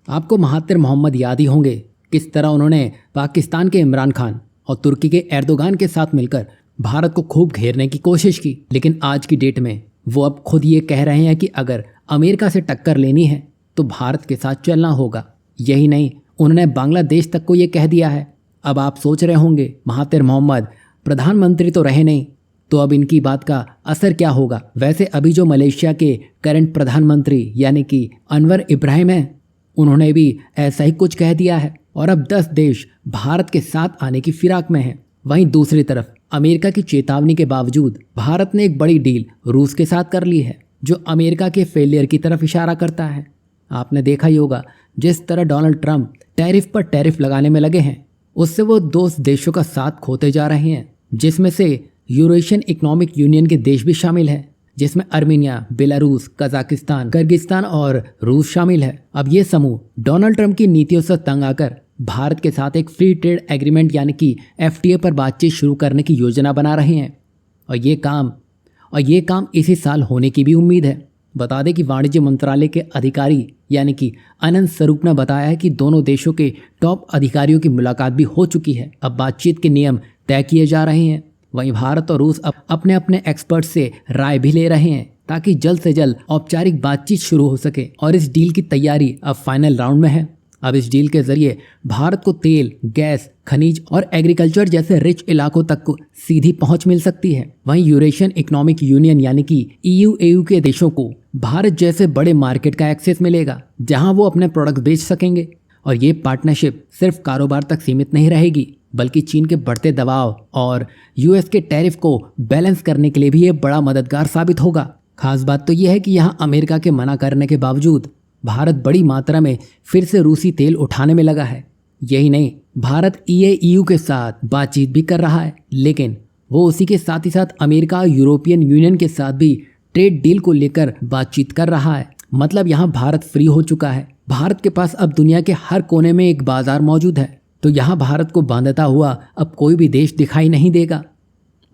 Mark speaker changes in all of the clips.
Speaker 1: आपको Mahathir Mohamad याद ही होंगे, किस तरह उन्होंने पाकिस्तान के इमरान खान और तुर्की के एर्दोगान के साथ मिलकर भारत को खूब घेरने की कोशिश की। लेकिन आज की डेट में वो अब खुद ये कह रहे हैं कि अगर अमेरिका से टक्कर लेनी है तो भारत के साथ चलना होगा। यही नहीं, उन्होंने बांग्लादेश तक को ये कह दिया है। अब आप सोच रहे होंगे महातिर मोहम्मद प्रधानमंत्री तो रहे नहीं, तो अब इनकी बात का असर क्या होगा। वैसे अभी जो मलेशिया के करंट प्रधानमंत्री यानी कि अनवर इब्राहिम हैं, उन्होंने भी ऐसा ही कुछ कह दिया है और अब 10 देश भारत के साथ आने की फिराक में हैं। वहीं दूसरी तरफ अमेरिका की चेतावनी के बावजूद भारत ने एक बड़ी डील रूस के साथ कर ली है, जो अमेरिका के फेलियर की तरफ इशारा करता है। आपने देखा ही होगा, जिस तरह डोनाल्ड ट्रंप टैरिफ पर टैरिफ लगाने में लगे हैं, उससे वो 2 देशों का साथ खोते जा रहे हैं, जिसमें से यूरेशियन इकोनॉमिक यूनियन के देश भी शामिल हैं, जिसमें अर्मेनिया, बेलारूस, कजाकिस्तान, किर्गिस्तान और रूस शामिल है। अब ये समूह डोनाल्ड ट्रंप की नीतियों से तंग आकर भारत के साथ एक फ्री ट्रेड एग्रीमेंट यानी कि एफटीए पर बातचीत शुरू करने की योजना बना रहे हैं और ये काम इसी साल होने की भी उम्मीद है। बता दें कि वाणिज्य मंत्रालय के अधिकारी यानी कि अनंत स्वरूप ने बताया है कि दोनों देशों के टॉप अधिकारियों की मुलाकात भी हो चुकी है। अब बातचीत के नियम तय किए जा रहे हैं। वहीं भारत और रूस अब अपने अपने एक्सपर्ट से राय भी ले रहे हैं ताकि जल्द से जल्द औपचारिक बातचीत शुरू हो सके और इस डील की तैयारी अब फाइनल राउंड में है। अब इस डील के जरिए भारत को तेल, गैस, खनिज और एग्रीकल्चर जैसे रिच इलाकों तक को सीधी पहुंच मिल सकती है। वहीं यूरेशियन इकोनॉमिक यूनियन यानी कि EU के देशों को भारत जैसे बड़े मार्केट का एक्सेस मिलेगा, जहां वो अपने प्रोडक्ट बेच सकेंगे। और ये पार्टनरशिप सिर्फ कारोबार तक सीमित नहीं रहेगी, बल्कि चीन के बढ़ते दबाव और US के टैरिफ को बैलेंस करने के लिए भी ये बड़ा मददगार साबित होगा। खास बात तो यह है कि यहाँ अमेरिका के मना करने के बावजूद भारत बड़ी मात्रा में फिर से रूसी तेल उठाने में लगा है। यही नहीं, भारत EU के साथ बातचीत भी कर रहा है, लेकिन वो उसी के साथ ही साथ अमेरिका और यूरोपियन यूनियन के साथ भी ट्रेड डील को लेकर बातचीत कर रहा है। मतलब यहाँ भारत फ्री हो चुका है। भारत के पास अब दुनिया के हर कोने में एक बाजार मौजूद है, तो यहाँ भारत को बांधता हुआ अब कोई भी देश दिखाई नहीं देगा।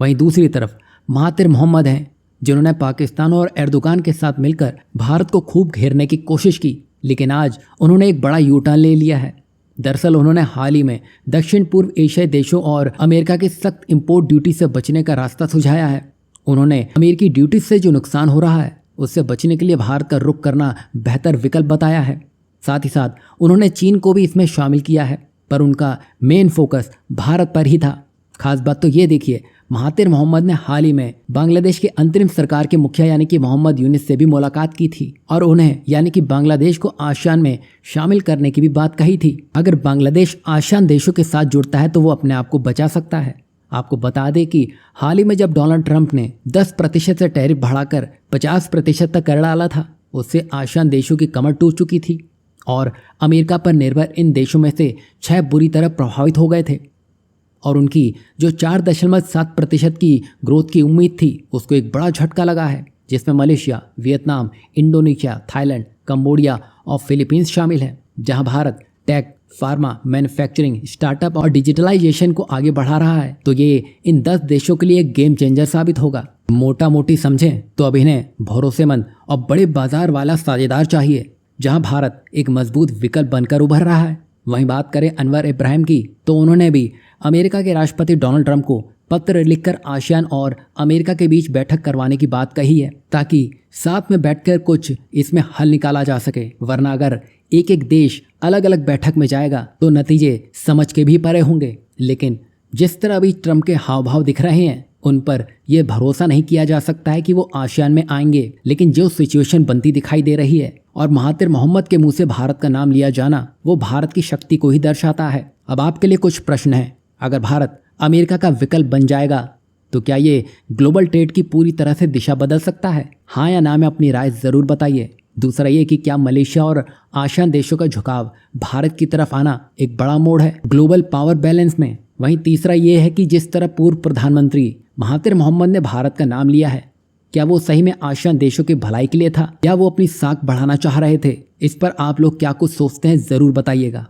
Speaker 1: वहीं दूसरी तरफ महातिर मोहम्मद हैं, जिन्होंने पाकिस्तान और एर्दोगान के साथ मिलकर भारत को खूब घेरने की कोशिश की, लेकिन आज उन्होंने एक बड़ा यू टर्न ले लिया है। दरअसल उन्होंने हाल ही में दक्षिण पूर्व एशियाई देशों और अमेरिका की सख्त इंपोर्ट ड्यूटी से बचने का रास्ता सुझाया है। उन्होंने अमेरिकी ड्यूटी से जो नुकसान हो रहा है उससे बचने के लिए भारत का रुख करना बेहतर विकल्प बताया है। साथ ही साथ उन्होंने चीन को भी इसमें शामिल किया है, पर उनका मेन फोकस भारत पर ही था। खास बात तो ये देखिए, महातिर मोहम्मद ने हाल ही में बांग्लादेश के अंतरिम सरकार के मुखिया यानी कि मोहम्मद यूनिस से भी मुलाकात की थी और उन्हें यानी कि बांग्लादेश को आसियान में शामिल करने की भी बात कही थी। अगर बांग्लादेश आसियान देशों के साथ जुड़ता है तो वो अपने आप को बचा सकता है। आपको बता दें कि हाल ही में जब डोनाल्ड ट्रंप ने 10% से टैरिफ बढ़ाकर 50% तक कर डाला था, उससे आसियान देशों की कमर टूट चुकी थी और अमेरिका पर निर्भर इन देशों में से 6 बुरी तरह प्रभावित हो गए थे और उनकी जो 4.7% की ग्रोथ की उम्मीद थी उसको एक बड़ा झटका लगा है, जिसमें Malaysia, Vietnam, Indonesia, Thailand, Cambodia और फिलीपींस शामिल हैं, जहां Bharat tech, pharma, manufacturing, startup और डिजिटलाइजेशन को आगे बढ़ा रहा है। तो ये इन 10 देशों के लिए एक गेम चेंजर साबित होगा। मोटा मोटी समझें तो अब इन्हें भरोसेमंद और बड़े बाजार वाला साझेदार चाहिए, जहां भारत एक मजबूत विकल्प बनकर उभर रहा है। वहीं बात करें अनवर इब्राहिम की, तो उन्होंने भी अमेरिका के राष्ट्रपति डोनाल्ड ट्रंप को पत्र लिखकर आसियान और अमेरिका के बीच बैठक करवाने की बात कही है, ताकि साथ में बैठकर कुछ इसमें हल निकाला जा सके। वरना अगर एक एक देश अलग अलग बैठक में जाएगा तो नतीजे समझ के भी परे होंगे। लेकिन जिस तरह अभी ट्रंप के हाव भाव दिख रहे हैं, उन पर यह भरोसा नहीं किया जा सकता है कि वो आसियान में आएंगे। लेकिन जो सिचुएशन बनती दिखाई दे रही है और महातिर मोहम्मद के मुंह से भारत का नाम लिया जाना, वो भारत की शक्ति को ही दर्शाता है। अब आपके लिए कुछ प्रश्न हैं। अगर भारत अमेरिका का विकल्प बन जाएगा तो क्या ये ग्लोबल ट्रेड की पूरी तरह से दिशा बदल सकता है? हाँ या ना में अपनी राय जरूर बताइए। दूसरा ये कि क्या मलेशिया और आसियान देशों का झुकाव भारत की तरफ आना एक बड़ा मोड़ है ग्लोबल पावर बैलेंस में? वहीं तीसरा ये है कि जिस तरह पूर्व प्रधानमंत्री महातिर मोहम्मद ने भारत का नाम लिया है, क्या वो सही में आसियान देशों की भलाई के लिए था या वो अपनी साख बढ़ाना चाह रहे थे? इस पर आप लोग क्या कुछ सोचते हैं, जरूर बताइएगा।